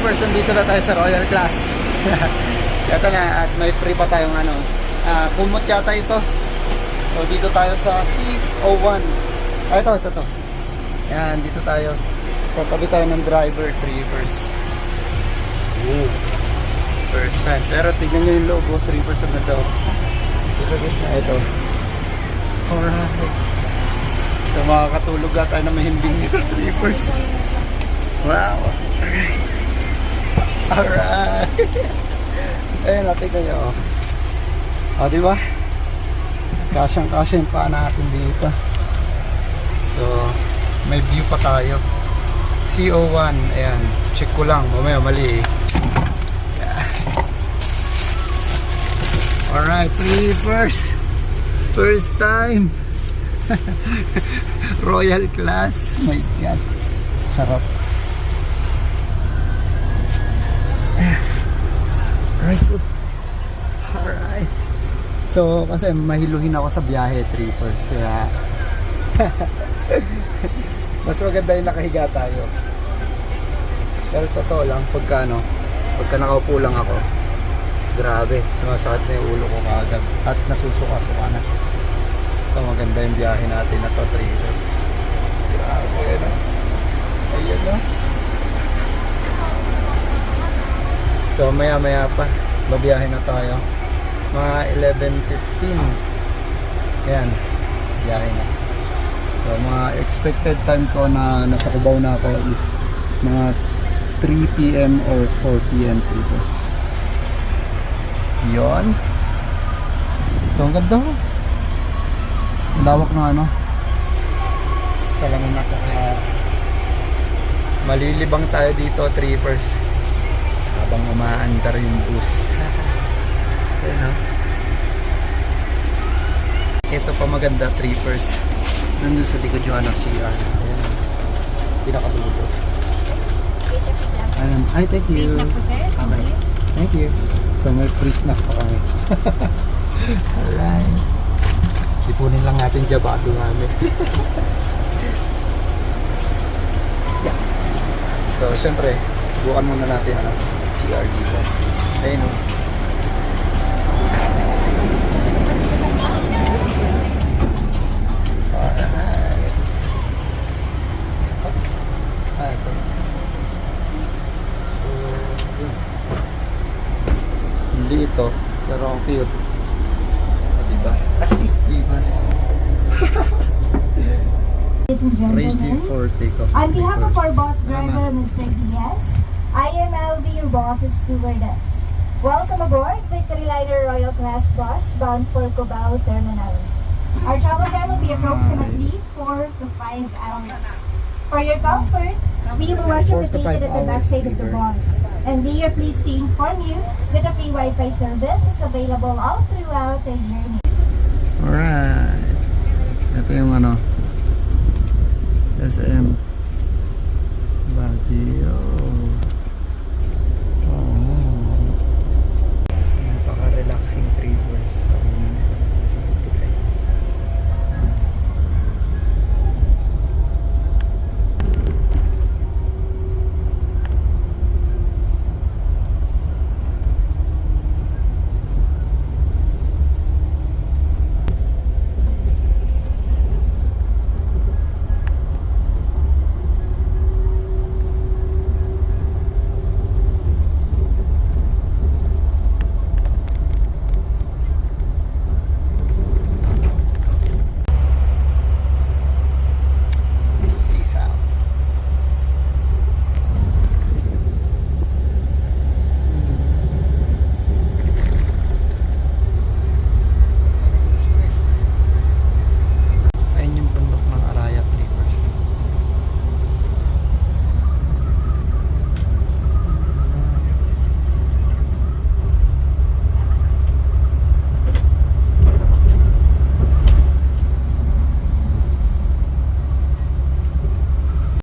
trippers, nandito na tayo sa Royal Class. Ito na, at may free pa tayong ano, kumot yata ito. So dito tayo sa C01. Ito. Yan, dito tayo. So tabi tayo ng driver, trippers. Ooh. First time. Pero tignan nyo yung logo, trippers na daw. Sa gitna, ito. Alright. So makakatulog na tayo na mahimbing nito, trippers. Wow. Alright. Ayun, tignan nyo. O, diba? Kasyang-kasya yung paa natin dito. So, may view pa tayo. CO1, ayan. Check ko lang, mamaya mali eh. Alright, trippers. First time. Royal Class. My God. Sarap. Alright. So, kasi mahiluhin ako sa biyahe, trippers. Kaya, mas maganda yung nakahiga tayo. Pero totoo lang, pagka nakaupo lang ako, grabe, sumasakit na yung ulo ko kaagad. At nasusuka-suka na. Ito, maganda yung biyahe natin na to, trippers. Grabe, no? Ayan, no? So maya pa babiyahin na tayo, mga 11:15. Ayan, biyahe na. So mga expected time ko na nasa Cubao na ako is mga 3 PM or 4 PM trippers. Yon. So ang ganda ho, lawak na ano, salamin na to. Malilibang tayo dito, trippers, habang umaandar yung bus. Ayan, no? Ito pa maganda, trippers. Nandun sa likod yung ano, CR. Ayan. Pinakadulo. Ayan. Ay, thank you. Free snack po, sir. Okay. Thank you. So may free snack pa kami. Alright. Ipunin lang natin jabado namin. Yeah. So, syempre, bukan muna natin ano, CR dito. Ayun o. Alright. Oops. Ito. So, yun. Hindi ito, pero ang cute. O, diba? Astig, trippers. Ladies and Ready gentlemen, for take-off. on behalf of our boss Tama. driver, Mr. Diaz, I am LV, your boss's stewardess. Welcome aboard Victory Liner Royal Class Bus bound for Cubao Terminal. Our travel time will be approximately 4 to 5 hours. For your comfort, we will watch 4 you to 5 located at the back hours, side of the viewers. bus. And we are pleased to inform you that a free Wi-Fi service is available all throughout the journey. Alright. Ito yung ano, SM Baguio.